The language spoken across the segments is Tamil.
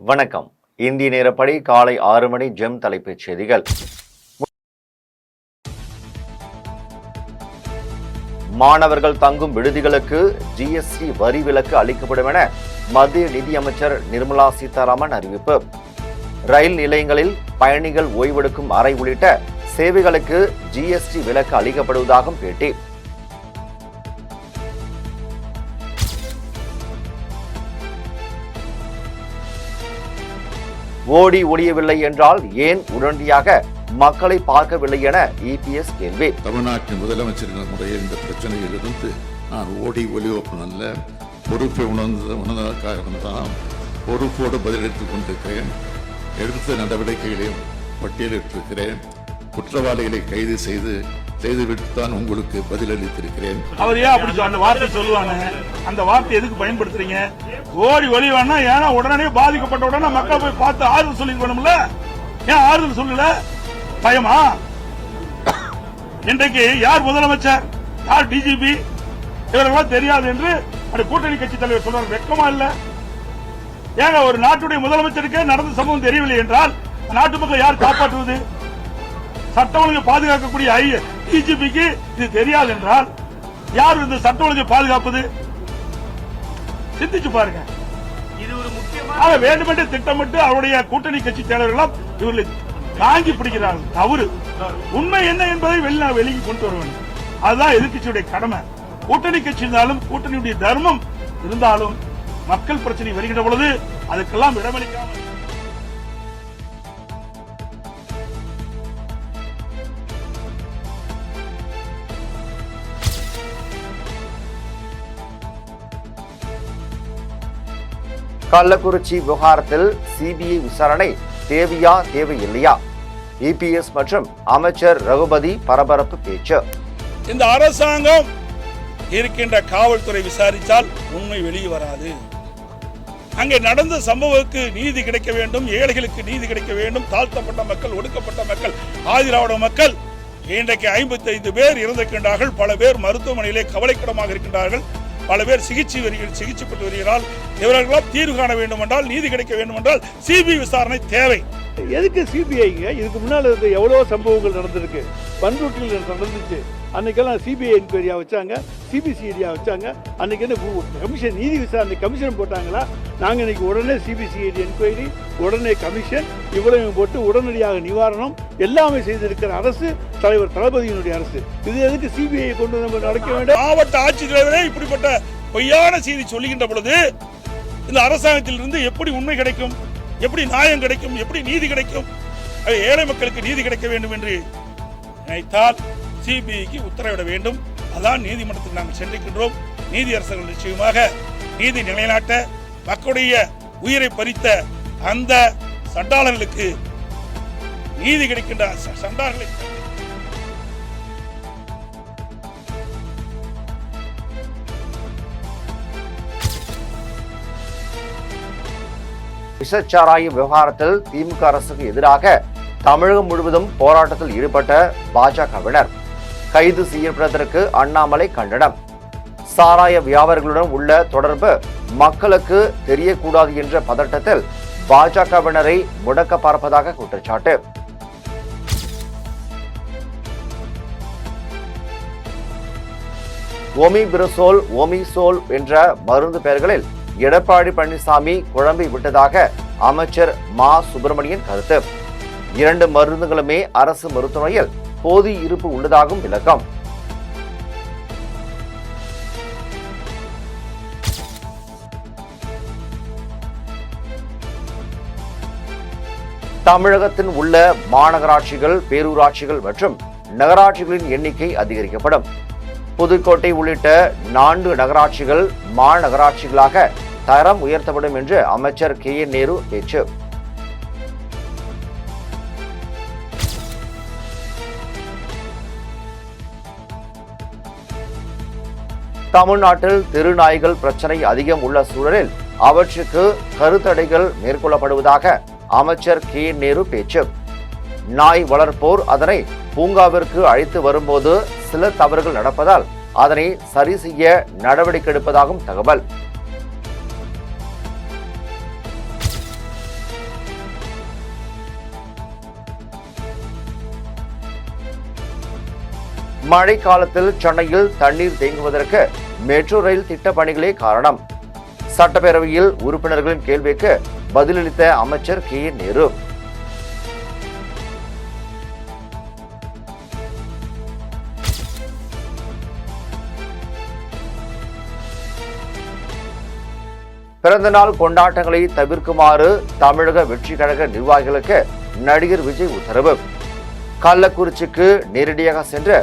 வணக்கம். இந்திய நேரப்படி காலை 6 மணி ஜெம் தலைப்புச் செய்திகள். மாணவர்கள் தங்கும் விடுதிகளுக்கு ஜிஎஸ்டி வரி விலக்கு அளிக்கப்படும் என மத்திய நிதியமைச்சர் நிர்மலா சீதாராமன் அறிவிப்பு. ரயில் நிலையங்களில் பயணிகள் ஓய்வெடுக்கும் அறை உள்ளிட்ட சேவைகளுக்கு ஜிஎஸ்டி விலக்கு அளிக்கப்படுவதாகவும் பேட்டி. ஓடி ஒளியவில்லை என்றால் ஏன் உடனடியாக மக்களை பார்க்கவில்லை என இபிஎஸ் கேள்வி. தமிழ்நாட்டின் முதலமைச்சரின் முறையில் இந்த பிரச்சனையிலிருந்து நான் ஓடி ஒளியோப்பன் அல்ல, பொறுப்பை உணர்ந்ததற்காக பொறுப்போடு பதிலளித்துக் கொண்டிருக்கிறேன். எடுத்த நடவடிக்கைகளையும் பட்டியலிட்டிருக்கிறேன். குற்றவாளிகளை கைது செய்துவிட்டுத்தான் உங்களுக்கு பதிலளித்திருக்கிறேன். அவர் ஏன் அப்படி அந்த வார்த்தை சொல்லுவாங்க? அந்த வார்த்தை எதுக்கு பயன்படுத்துறீங்க? ஓடி ஒளிவானா ஏன்னா உடனே பாதிக்கப்பட்ட உடனே மக்கள் போய் பார்த்து ஆறுதல் சொல்லிக்கணும்ல. ஏன் ஆறுதல் சொல்லல? பயமா? இன்றைக்கு யார் முதலமைச்சர், யார் டிஜிபி, இவரெல்லாம் தெரியாது என்று கூட்டணி கட்சி தலைவர் சொல்றாரு. வெட்கமா இல்ல? ஏங்க ஒரு நாட்டுடைய முதலமைச்சருக்கு நடந்த சம்பவம் தெரியவில்லை என்றால் நாட்டு மக்கள் யார் காப்பாற்றுவது? சட்ட ஒழுங்கை பாதுகாக்கக்கூடிய டிஜிபிக்கு இது தெரியாது என்றால் யார் இந்த சட்ட ஒழுங்கை பாதுகாப்பது? சிந்திச்சு பாருங்க. இது ஒரு முக்கியமான வேண்டுமென்றே திட்டமிட்டு அவருடைய கூட்டணி கட்சி தலைவர்கள் இவர்களை தாங்கி பிடிக்கிறார்கள். தவறு. உண்மை என்ன என்பதை வெளியே கொண்டு வர வேண்டும். அதுதான் எதிர்கட்சியுடைய கடமை. கூட்டணி கட்சி இருந்தாலும் கூட்டணியுடைய தர்மம் இருந்தாலும் மக்கள் பிரச்சனை வருகின்ற பொழுது அதுக்கெல்லாம் இடமளிக்காமல் கள்ளக்குறிச்சி விவகாரத்தில் சிபிஐ விசாரணை தேவையா தேவையில்லையா? இபிஎஸ் மற்றும் அமைச்சர் ரகுபதி பரபரப்பு பேச்சு. இந்த அரசாங்கம் இருக்கின்ற காவல்துறை விசாரித்தால் உண்மை வெளியே வராது. அங்கே நடந்த சம்பவத்துக்கு நீதி கிடைக்க வேண்டும், ஏழைகளுக்கு நீதி கிடைக்க வேண்டும். தாழ்த்தப்பட்ட மக்கள், ஒடுக்கப்பட்ட மக்கள், ஆதிராவிட மக்கள் இன்றைக்கு 55 பேர் இறந்திருக்கின்றார்கள். பல பேர் மருத்துவமனையிலே கவலைக்கிடமாக இருக்கின்றார்கள். பல பேர் சிகிச்சைப்பட்டு வருகிறார்கள். இவர்களெல்லாம் தீர்வு காண வேண்டும் என்றால், நீதி கிடைக்க வேண்டும் என்றால் சிபிஐ விசாரணை தேவை. எதுக்கு சிபிஐங்க? இதுக்கு முன்னால் எவ்வளோ சம்பவங்கள் நடந்திருக்கு. பண்ருட்டியில் நடந்துச்சு. அன்னைக்கெல்லாம் சிபிஐ என்கொயரியா வச்சாங்க, சிபிசிஐடியா வச்சாங்க. அன்னைக்கு என்ன கமிஷன், நீதி விசாரணை கமிஷன் போட்டாங்களா? நாங்கள் இன்னைக்கு உடனே சிபிசிஐடி என்கொயரி, உடனே கமிஷன், இவ்வளவு போட்டு உடனடியாக நிவாரணம் எல்லாமே செய்திருக்கிற அரசு தலைவர் தளபதியினுடைய அரசு. இது எதுக்கு சிபிஐ கொண்டு நம்ம நடக்க வேண்டும்? மாவட்ட ஆட்சித்தலைவரே இப்படிப்பட்ட பொய்யான செய்தி சொல்லுகின்ற பொழுது இந்த அரசாங்கத்தில் இருந்து எப்படி உண்மை கிடைக்கும்? எப்படி நியாயம் கிடைக்கும்? எப்படி நீதி கிடைக்கும்? ஏழை மக்களுக்கு நீதி கிடைக்க வேண்டும் என்று நினைத்தால் சிபிஐக்கு உத்தரவிட வேண்டும். அதான் நீதிமன்றத்தில் நாங்கள் சென்றிருக்கின்றோம். நீதியரசர்கள் நிச்சயமாக நீதி நிலைநாட்ட, மக்களுடைய உயிரை பறித்த அந்த சண்டாளர்களுக்கு நீதி கிடைக்கின்ற சண்டாளர்களை விஷச்சாராய விவகாரத்தில் திமுக அரசுக்கு எதிராக தமிழகம் முழுவதும் போராட்டத்தில் ஈடுபட்ட பாஜகவினர் கைது செய்யப்பட்டதற்கு அண்ணாமலை கண்டனம். சாராய வியாபாரிகளுடன் உள்ள தொடர்பு மக்களுக்கு தெரியக்கூடாது என்ற பதட்டத்தில் பாஜகவினரை முடக்க பார்ப்பதாக குற்றச்சாட்டு. ஒமிபிரசோல், ஒமிசோல் என்ற மருந்து பெயர்களில் எடப்பாடி பழனிசாமி குழம்பி விட்டதாக அமைச்சர் மா சுப்பிரமணியன் கருத்து. 2 மருந்துகளுமே அரசு மருத்துவமனையில் போதிய இருப்பு உள்ளதாகவும் விளக்கம். தமிழகத்தில் உள்ள மாநகராட்சிகள், பேரூராட்சிகள் மற்றும் நகராட்சிகளின் எண்ணிக்கை அதிகரிக்கப்படும். புதுக்கோட்டை உள்ளிட்ட 4 நகராட்சிகள் மாநகராட்சிகளாக தரம் உயர்த்தப்படும் என்று அமைச்சர் KN நேரு பேச்சு. தமிழ்நாட்டில் தெருநாய்கள் பிரச்சனை அதிகம் உள்ள சூழலில் அவற்றுக்கு கருத்தடைகள் மேற்கொள்ளப்படுவதாக அமைச்சர் KN நேரு பேச்சு. நாய் வளர்ப்போர் அதனை பூங்காவிற்கு அழைத்து வரும்போது சில தவறுகள் நடப்பதால் அதனை சரி செய்ய நடவடிக்கை எடுப்பதாகவும் தகவல். மழை காலத்தில் சென்னையில் தண்ணீர் தேங்குவதற்கு மெட்ரோ ரயில் திட்ட பணிகளே காரணம். சட்டப்பேரவையில் உறுப்பினர்களின் கேள்விக்கு பதிலளித்த அமைச்சர் கே நேரு. பிறந்தநாள் கொண்டாட்டங்களை தவிர்க்குமாறு தமிழக வெற்றி கழக நிர்வாகிகளுக்கு நடிகர் விஜய் உத்தரவு. கள்ளக்குறிச்சிக்கு நேரடியாக சென்று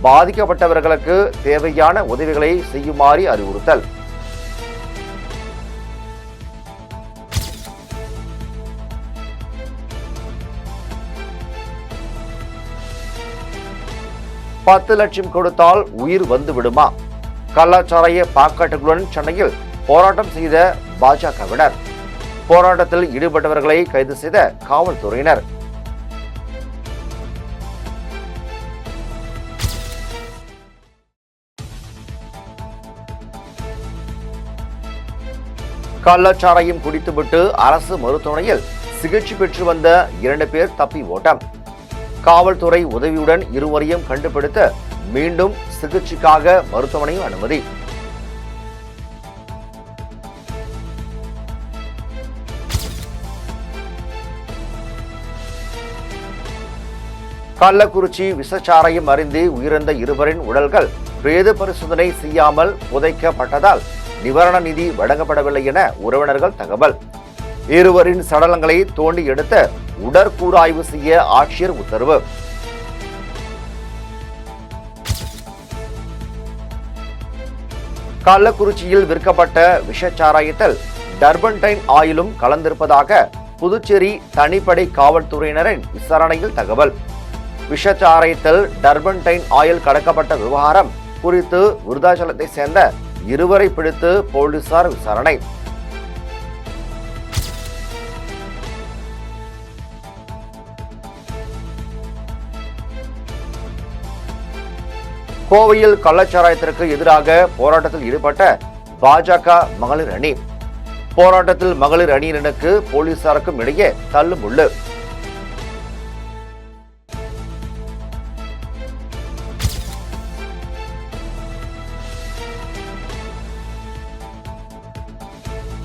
பாதிக்கப்பட்டவர்களுக்கு தேவையான உதவிகளை செய்யுமாறு அறிவுறுத்தல். $10 லட்சம் கொடுத்தால் உயிர் வந்து விடுமா? கள்ளச்சாராய பாக்கெட்டுகளுடன் சென்னையில் போராட்டம் செய்த பாஜகவினர். போராட்டத்தில் ஈடுபட்டவர்களை கைது செய்த காவல்துறையினர். கள்ளச்சாராயம் குடித்துவிட்டு அரசு மருத்துவமனையில் சிகிச்சை பெற்று வந்த 2 பேர் தப்பி ஓட்டம். காவல்துறை உதவியுடன் இருவரையும் கண்டுபிடித்து மீண்டும் சிகிச்சைக்காக மருத்துவமனையில் அனுமதி. கள்ளக்குறிச்சி விஷச்சாராயம் அருந்தி உயிரிழந்த இருவரின் உடல்கள் பிரேத பரிசோதனை செய்யாமல் புதைக்கப்பட்டதால் நிவாரண நிதி வழங்கப்படவில்லை என உறவினர்கள் தகவல். இருவரின் சடலங்களை தோண்டி எடுத்து உடற்கூறாய்வு செய்ய ஆட்சியர் உத்தரவு. கள்ளக்குறிச்சியில் விற்கப்பட்ட விஷச்சாராயத்தில் டர்பன்டைன் ஆயிலும் கலந்திருப்பதாக புதுச்சேரி தனிப்படை காவல்துறையினரின் விசாரணையில் தகவல். விஷச்சாராயத்தில் டர்பன்டைன் ஆயில் கடக்கப்பட்ட விவகாரம் குறித்து விருதாச்சலத்தை சேர்ந்த இருவரை பிடித்து போலீசார் விசாரணை. கோவையில் கள்ளச்சாராயத்திற்கு எதிராக போராட்டத்தில் ஈடுபட்ட பாஜக மகளிர் அணி. போராட்டத்தில் மகளிர் அணியினருக்கு போலீசாருக்கும் இடையே தள்ளுமுள்ளு.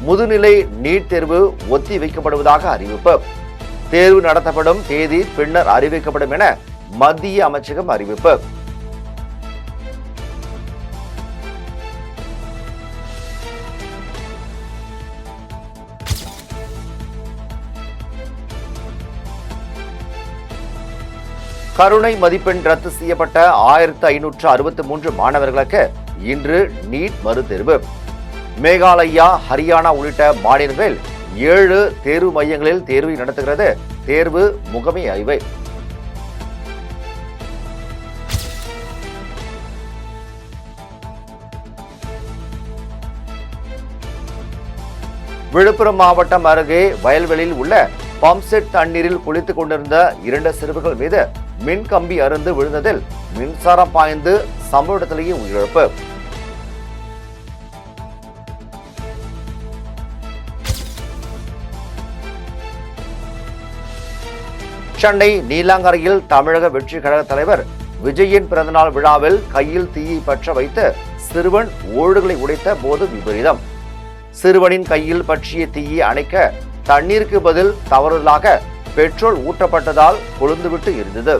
முதுநிலை நீட் தேர்வு ஒத்தி வைக்கப்படுவதாக அறிவிப்பு. தேர்வு நடத்தப்படும் தேதி பின்னர் அறிவிக்கப்படும் என மத்திய அமைச்சகம் அறிவிப்பு. கருணை மதிப்பெண் ரத்து செய்யப்பட்ட 1563 மாணவர்களுக்கு இன்று நீட் மறுதேர்வு. மேகாலயா, ஹரியானா உள்ளிட்ட மாநிலங்களில் 7 தேர்வு மையங்களில் தேர்வை நடத்துகிறது தேர்வு முகமை ஆய்வு. விழுப்புரம் மாவட்டம் அருகே வயல்வெளியில் உள்ள பம்ப்செட் தண்ணீரில் குளித்துக் கொண்டிருந்த 2 சிறுவர்கள் மீது மின் கம்பி அறுந்து விழுந்ததில் மின்சாரம் பாய்ந்து சம்பவ இடத்திலேயே உயிரிழப்பு. சென்னை நீலாங்கரையில் தமிழக வெற்றி கழக தலைவர் விஜயின் பிறந்தநாள் விழாவில் கையில் தீயை பற்ற வைத்து சிறுவன் ஓடுகளை உடைத்த போது விபரீதம். சிறுவனின் கையில் பற்றிய தீயை அணைக்க தண்ணீருக்கு பதில் தவறுதலாக பெட்ரோல் ஊற்றப்பட்டதால் கொழுந்துவிட்டு எரிந்தது.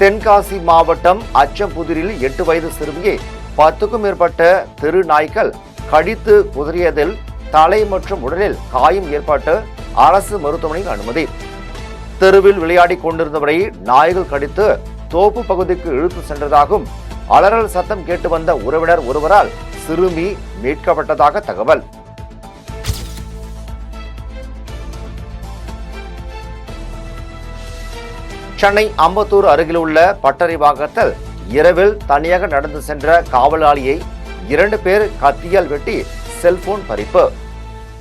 தென்காசி மாவட்டம் அச்சம்புதூரில் 8 வயது சிறுமியை 10க்கும் மேற்பட்ட தெரு நாய்கள் கடித்து குதறியதில் தலை மற்றும் உடலில் காயம் ஏற்பட்டு அரசு மருத்துவமனையில் அனுமதி. தெருவில் விளையாடி கொண்டிருந்தவரை நாய்கள் கடித்து தோப்பு பகுதிக்கு இழுத்து சென்றதாகவும் அலறல் சத்தம் கேட்டு வந்த உறவினர் ஒருவரால் சிறுமி மீட்கப்பட்டதாக தகவல். சென்னை அம்பத்தூர் அருகில் உள்ள பட்டறைவாக்கத்தில் இரவில் தனியாக நடந்து சென்ற காவலாளியை 2 பேர் கத்தியால் வெட்டி செல்போன் பறிப்பு.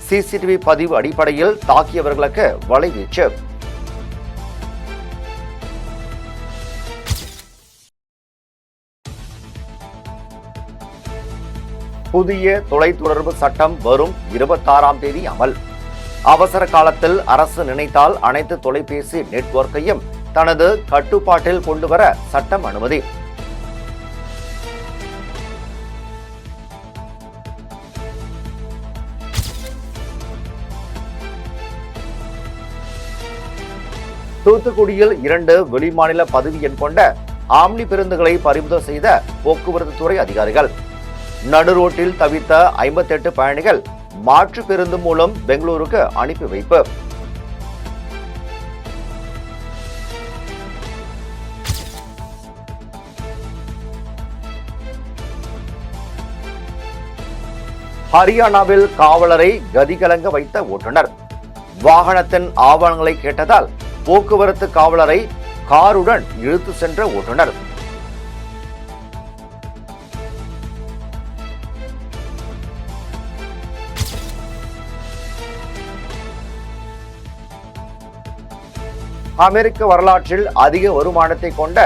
சிசிடிவி பதிவு அடிப்படையில் தாக்கியவர்களுக்கு வலைவீச்சு. புதிய தொலைத்தொடர்பு சட்டம் வரும் 26ஆம் தேதி அமல். அவசர காலத்தில் அரசு நினைத்தால் அனைத்து தொலைபேசி நெட்வொர்க்கையும் தனது கட்டுப்பாட்டில் கொண்டுவர சட்டம் அனுமதி. தூத்துக்குடியில் 2 வெளிமாநில பதவி எண் கொண்ட ஆம்னி பேருந்துகளை பறிமுதல் செய்த போக்குவரத்து துறை அதிகாரிகள். நடுரோட்டில் தவித்த 58 பயணிகள் மாற்று பேருந்து மூலம் பெங்களூருக்கு அனுப்பி வைப்பு. ஹரியானாவில் காவலரை கதிகலங்க வைத்த ஓட்டுநர். வாகனத்தின் ஆவணங்களை கேட்டதால் போக்குவரத்து காவலரை காருடன் இழுத்து சென்ற ஓட்டுநர். அமெரிக்க வரலாற்றில் அதிக வருமானத்தை கொண்ட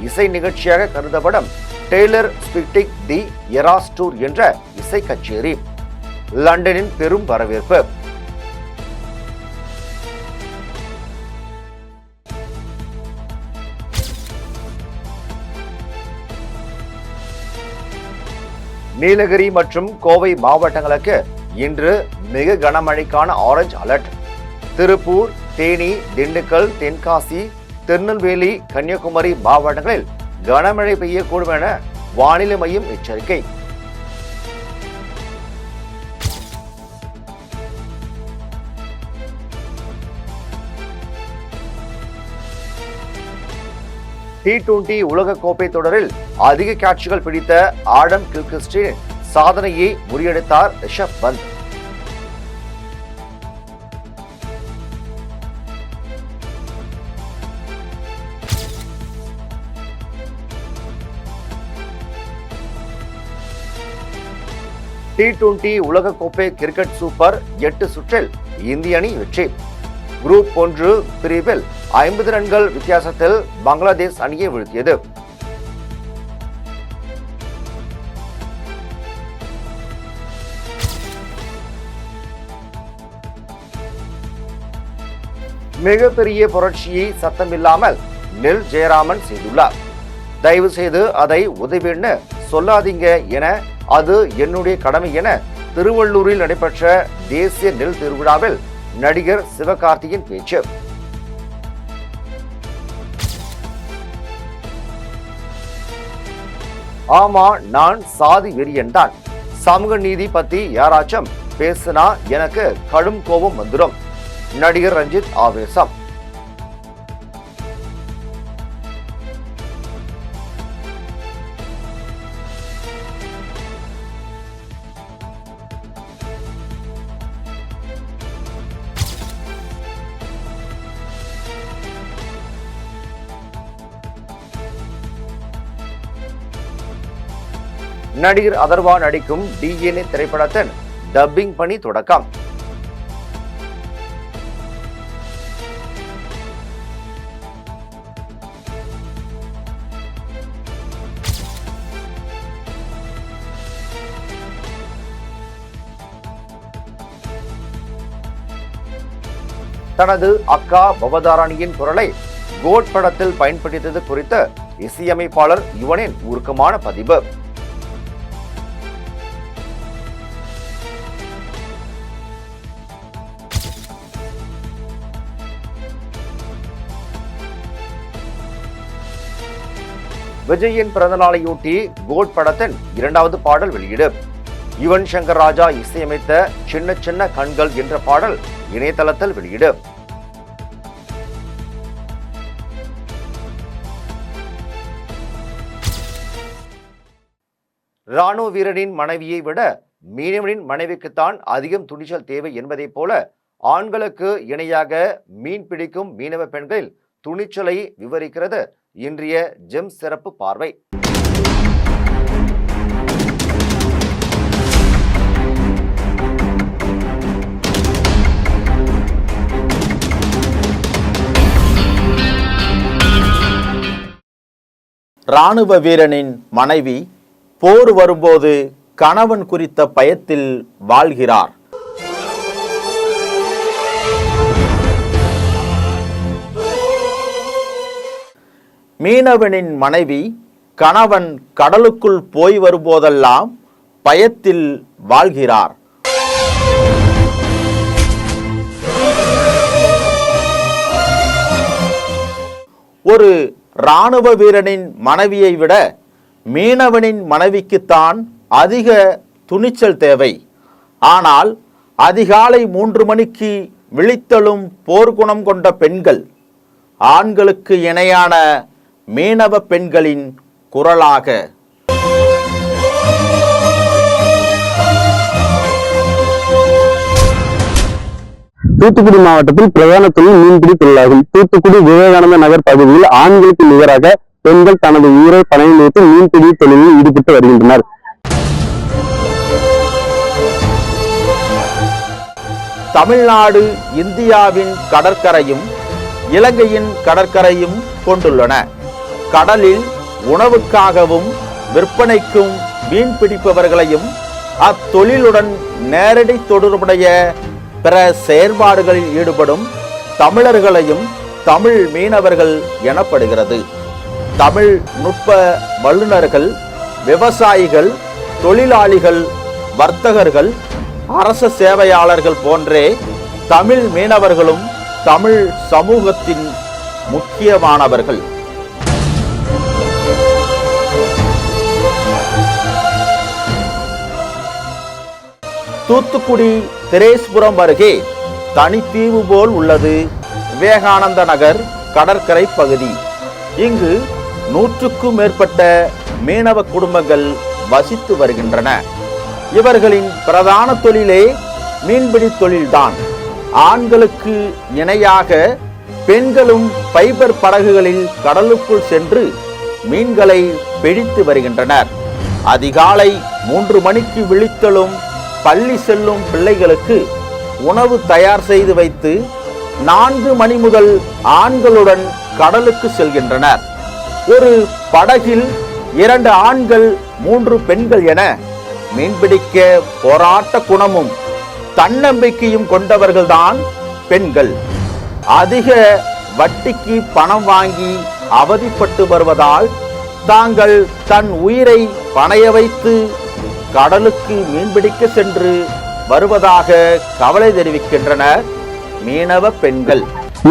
இசை நிகழ்ச்சியாக கருதப்படும் டெய்லர் ஸ்விஃப்ட் தி எராஸ் டூர் என்ற இசை கச்சேரி லண்டனின் பெரும் வரவேற்பு. நீலகிரி மற்றும் கோவை மாவட்டங்களுக்கு இன்று மிக கனமழைக்கான ஆரஞ்சு அலர்ட். திருப்பூர், தேனி, திண்டுக்கல், தென்காசி, திருநெல்வேலி, கன்னியாகுமரி மாவட்டங்களில் கனமழை பெய்யக்கூடும் என வானிலை மையம் எச்சரிக்கை. T20 உலகக்கோப்பை தொடரில் அதிக கேட்சுகள் பிடித்த ஆடம் கில்கிறிஸ்டின் சாதனையை முறியடித்தார் ரிஷப் பந்த். T20 உலகக்கோப்பை கிரிக்கெட் சூப்பர் 8 சுற்றில் இந்திய அணி வெற்றி. குரூப் 1 பிரிவில் 50 ரன்கள் வித்தியாசத்தில் பங்களாதேஷ் அணியை வீழ்த்தியது. மிகப்பெரிய புரட்சியை சத்தமில்லாமல் நெல் ஜெயராமன் செய்துள்ளார். தயவு செய்து அதை உதவின்னு சொல்லாதீங்க என, அது என்னுடைய கடமை என திருவள்ளூரில் நடைபெற்ற தேசிய நெல் திருவிழாவில் நடிகர் சிவகார்த்தியின் பேச்சு. ஆமா, நான் சாதி வெறியன் தான். சமூக நீதி பத்தி யாராச்சும் பேசுனா எனக்கு கடும் கோபம் வந்துடும். நடிகர் ரஞ்சித் ஆவேசம். நடிகர் அதர்வா நடிக்கும் DNA திரைப்படத்தின் டப்பிங் பணி தொடக்கம். தனது அக்கா பவதாரணியின் குரலை கோட் படத்தில் பயன்படுத்தியது குறித்து இசையமைப்பாளர் யுவனின் உருக்கமான பதிவு. விஜயின் பிறந்தநாளையொட்டி கோட் படத்தின் 2வது பாடல் வெளியீடு. யுவன் சங்கர் ராஜா இசையமைத்த சின்ன சின்ன கண்கள் என்ற பாடல் இணையதளத்தில் வெளியீடு. ராணுவ வீரனின் மனைவியை விட மீனவனின் மனைவிக்குத்தான் அதிகம் துணிச்சல் தேவை என்பதைப் போல ஆண்களுக்கு இணையாக மீன் பிடிக்கும் மீனவ பெண்களில் துணிச்சலை விவரிக்கிறது இன்றைய ஜெம் சிறப்பு பார்வை. ராணுவ வீரனின் மனைவி போர் வரும்போது கணவன் குறித்த பயத்தில் வாழ்கிறார். மீனவனின் மனைவி கணவன் கடலுக்குள் போய் வரும்போதெல்லாம் பயத்தில் வாழ்கிறார். ஒரு இராணுவ வீரனின் மனைவியை விட மீனவனின் மனைவிக்குத்தான் அதிக துணிச்சல் தேவை. ஆனால் அதிகாலை 3 மணிக்கு விழித்தெழும் போர்க்குணம் கொண்ட பெண்கள் ஆண்களுக்கு இணையான மீனவ பெண்களின் குரலாக. தூத்துக்குடி மாவட்டத்தில் பிரதான தொழில் மீன்பிடி தொழிலாகும். தூத்துக்குடி விவேகானந்த நகர் பகுதியில் ஆண்களுக்கு நிகராக பெண்கள் தனது உயிரை பணயம் வைத்து மீன்பிடி தொழிலில் ஈடுபட்டு வருகின்றனர். தமிழ்நாடு இந்தியாவின் கடற்கரையும் இலங்கையின் கடற்கரையும் கொண்டுள்ளன. கடலில் உணவுக்காகவும் விற்பனைக்கும் மீன் பிடிப்பவர்களையும் அத்தொழிலுடன் நேரடி தொடர்புடைய பிற செயற்பாடுகளில் ஈடுபடும் தமிழர்களையும் தமிழ் மீனவர்கள் எனப்படுகிறது. தமிழ் நுட்ப வல்லுநர்கள், விவசாயிகள், தொழிலாளிகள், வர்த்தகர்கள், அரச சேவையாளர்கள் போன்றே தமிழ் மீனவர்களும் தமிழ் சமூகத்தின் முக்கியமானவர்கள். தூத்துக்குடி திரேஸ்புரம் அருகே தனித்தீவு போல் உள்ளது விவேகானந்த நகர் கடற்கரை பகுதி. இங்கு 100க்கும் மேற்பட்ட மீனவ குடும்பங்கள் வசித்து வருகின்றன. இவர்களின் பிரதான தொழிலே மீன்பிடி தொழில்தான். ஆண்களுக்கு இணையாக பெண்களும் ஃபைபர் படகுகளில் கடலுக்குள் சென்று மீன்களை பிடித்து வருகின்றனர். அதிகாலை 3 மணிக்கு விழித்தெழும் பள்ளி செல்லும் பிள்ளைகளுக்கு உணவு தயார் செய்து வைத்து 4 மணி முதல் ஆண்களுடன் கடலுக்கு செல்கின்றனர். ஒரு படகில் 2 ஆண்கள் 3 பெண்கள் என மீன்பிடிக்க போராட்ட குணமும் தன்னம்பிக்கையும் கொண்டவர்கள்தான் பெண்கள். அதிக வட்டிக்கு பணம் வாங்கி அவதிப்பட்டு வருவதால் தாங்கள் தன் உயிரை பணைய வைத்து கடலுக்கு மீன்பிடிக்க சென்று வருவதாக கவலை தெரிவிக்கின்றனர் மீனவ பெண்கள்.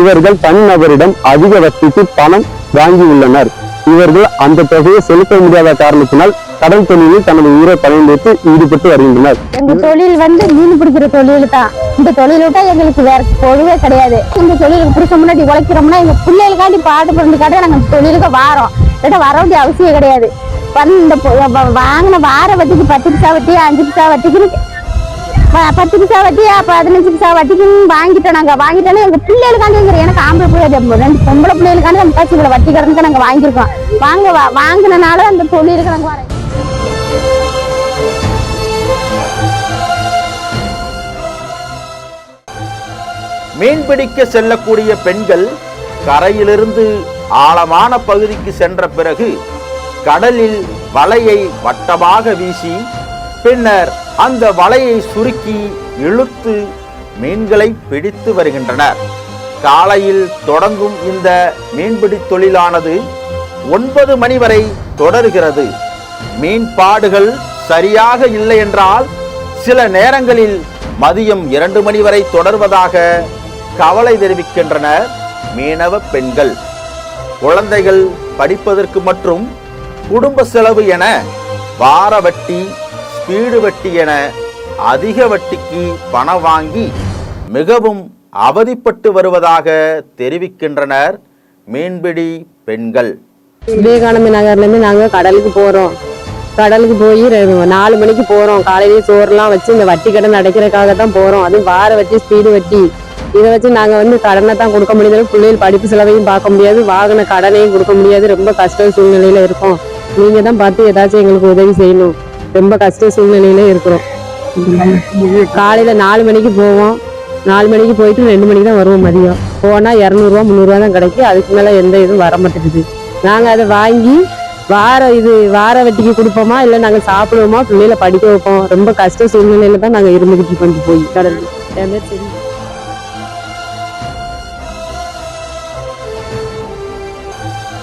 இவர்கள் தனிநபரிடம் அதிக வட்டிக்கு பணம் வாங்கியுள்ளனர். இவர்கள் அந்த தொகையை செலுத்த முடியாத காரணத்தினால் கடல் தொழிலில் தனது உயிரை பணயம் வைத்து ஈடுபட்டு வருகின்றனர். எங்க தொழில் மீன் பிடிக்கிற தொழில் தான். இந்த தொழில் விட்டா எங்களுக்கு வேற பொழுவே கிடையாது. இந்த தொழிலுக்கு பிடிச்ச முன்னாடி உழைக்கிறோம்னா எங்க பிள்ளைகளுக்காண்டி பாட்டு பிறந்துக்காட்டி நாங்க இந்த தொழிலுக்கு வாரோம். இல்லாட்டா வர வேண்டிய அவசியம் கிடையாது. இந்த வாங்கின வார வட்டிக்கு 10 பைசா வட்டி, 5 பைசா வட்டிக்கு 10 பைசா வட்டி, 15 பைசா வட்டிக்குன்னு வாங்கிட்டோம். நாங்க வாங்கிட்டோன்னா எங்க பிள்ளைகளுக்காண்டி எனக்கு ஆம்பளை பிள்ளை 2 பொம்பளை பிள்ளைகளுக்காண்டி அந்த காசு இவ்வளவு வட்டி கடனுக்கு நாங்க வாங்கியிருக்கோம். வாங்கினால அந்த தொழிலுக்கு நாங்க வரோம். மீன்பிடிக்க செல்லக்கூடிய பெண்கள் கரையிலிருந்து ஆழமான பகுதிக்கு சென்ற பிறகு கடலில் வலையை வட்டமாக வீசி பின்னர் அந்த வலையை சுருக்கி இழுத்து மீன்களை பிடித்து வருகின்றனர். காலையில் தொடங்கும் இந்த மீன்பிடி தொழிலானது 9 மணி வரை தொடர்கிறது. மீன்பாடுகள் சரியாக இல்லை என்றால் சில நேரங்களில் மதியம் 2 மணி வரை தொடர்வதாக கவலை தெரிவிக்கின்றனர் மீனவ பெண்கள். குழந்தைகள் படிப்பதற்கு மற்றும் குடும்ப செலவு என வார வட்டி, ஸ்பீடு வட்டி என அதிக வட்டிக்கு பணம் வாங்கி மிகவும் அவதிப்பட்டு வருவதாக தெரிவிக்கின்றனர் மீன்பிடி பெண்கள். விவேகானந்த நகர்லேருந்து நாங்கள் கடலுக்கு போகிறோம். கடலுக்கு போய் 4 மணிக்கு போகிறோம். காலையிலேயே சோறுலாம் வச்சு இந்த வட்டி கடன் அடைக்கிறதுக்காக தான் போகிறோம். அதுவும் வார வட்டி, ஸ்பீடு வட்டி, இதை வச்சு நாங்கள் கடனை தான் கொடுக்க முடியாது. பிள்ளைகள் படிப்பு செலவையும் பார்க்க முடியாது, வாங்கின கடனையும் கொடுக்க முடியாது. ரொம்ப கஷ்ட சூழ்நிலையில் இருக்கோம். நீங்கள் தான் பார்த்து ஏதாச்சும் எங்களுக்கு உதவி செய்யணும். ரொம்ப கஷ்ட சூழ்நிலையில இருக்கிறோம். காலையில் 4 மணிக்கு போவோம். 4 மணிக்கு போயிட்டு 2 மணிக்கு தான் வருவோம். மதியம் போனால் 200 ரூபா 300 தான் கிடைக்கும். அதுக்கு மேலே எந்த இதுவும் வர மாட்டேங்குது. நாங்கள் அதை வாங்கி வார வட்டிக்கு கொடுப்போமா, இல்லை நாங்கள் சாப்பிடுவோமா, பிள்ளைகளை படிக்க வைப்போம். ரொம்ப கஷ்ட சூழ்நிலையில தான் நாங்கள் இருந்துகிட்டு கொண்டு போய் கடல். என் பேர் சரி.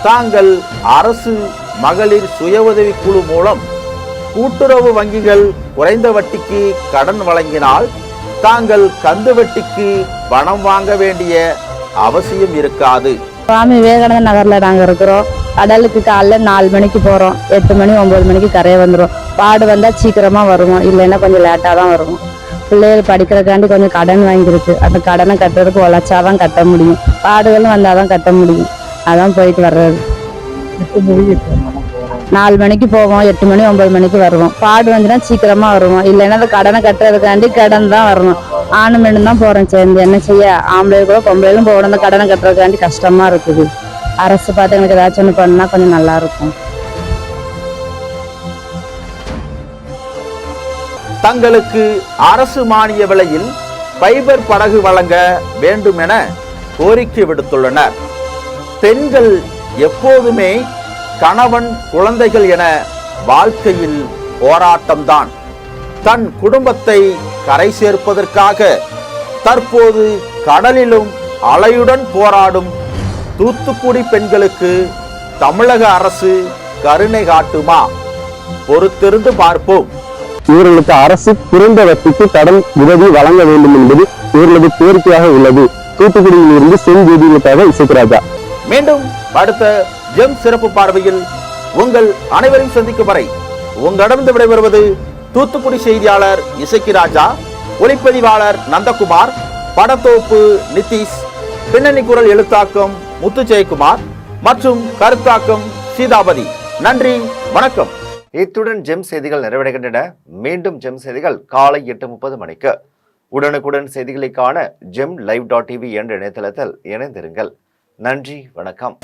தாங்கள் அரசு மகளிர் சுய உதவிக்குழு மூலம் கூட்டுறவு வங்கிகள் குறைந்த வட்டிக்கு கடன் வழங்கினால் தாங்கள் கந்து வட்டிக்கு பணம் வாங்க வேண்டிய அவசியம் இருக்காது. சுவாமி விவேகானந்த நகர்ல நாங்க இருக்கிறோம். கடலுக்கு காலைல 4 மணிக்கு போறோம், 8 மணி 9 மணிக்கு கரையை வந்துடும். பாடு வந்தா சீக்கிரமா வருவோம், இல்லைன்னா கொஞ்சம் லேட்டா தான் வருவோம். பிள்ளைகள் படிக்கிறதுக்காண்டி கொஞ்சம் கடன் வாங்கியிருக்கு. அந்த கடனை கட்டுறதுக்கு உழைச்சாதான் கட்ட முடியும், பாடுகளும் வந்தாதான் கட்ட முடியும். அதான் போயிட்டு வர்றது. 4 மணிக்கு போவோம், 8 மணி 9 மணிக்கு வருவோம். பாடு வந்துன்னா சீக்கிரமா வருவோம், இல்லைன்னா அந்த கடனை கட்டுறதுக்காண்டி கடன் தான் வரணும். ஆணு மென்னு தான் போறோம் சேர்ந்து. என்ன செய்ய, ஆம்பளை கூட பொம்பளைகளும் போகணும். அந்த கடனை கட்டுறதுக்காண்டி கஷ்டமா இருக்குது. அரசு பார்த்து எங்களுக்கு ஏதாச்சும் ஒன்று பண்ணா கொஞ்சம் நல்லா இருக்கும். தங்களுக்கு அரசு மானிய விலையில் ஃபைபர் படகு வழங்க வேண்டும் என கோரிக்கை விடுத்துள்ளனர். பெண்கள் எப்போதுமே கணவன் குழந்தைகள் என வாழ்க்கையில் போராட்டம்தான். தன் குடும்பத்தை கரை சேர்ப்பதற்காக தற்போது கடலிலும் அலையுடன் போராடும் தூத்துக்குடி பெண்களுக்கு தமிழக அரசு கருணை காட்டுமா? பொறுத்திருந்து பார்ப்போம். இவர்களுக்கு அரசு குறைந்த வட்டிக்கு கடன் உதவி வழங்க வேண்டும் என்பது இவர்களது கோரிக்கையாக உள்ளது. தூத்துக்குடியில் இருந்து செய்திகளுக்காக இசைராஜா. மீண்டும் அடுத்த ஜெம் சிறப்பு பார்வையில் உங்கள் அனைவரையும் சந்திக்கும் வரை உங்களிடமிருந்து விடைபெறுவது தூத்துக்குடி செய்தியாளர் இசைராஜா, ஒளிப்பதிவாளர் நந்தகுமார், படத்தோப்பு நிதிஷ், பின்னணி குரல் எழுத்தாக்கம் முத்து ஜெயக்குமார் மற்றும் கருத்தாக்கம் சீதாபதி. நன்றி, வணக்கம். இத்துடன் ஜெம் செய்திகள் நிறைவடைகின்றன. மீண்டும் ஜெம் செய்திகள் காலை 8:30 மணிக்கு. உடனுக்குடன் செய்திகளை காண GemLive.tv என்ற இணையதளத்தில் இணைந்திருங்கள். நன்றி, வணக்கம்.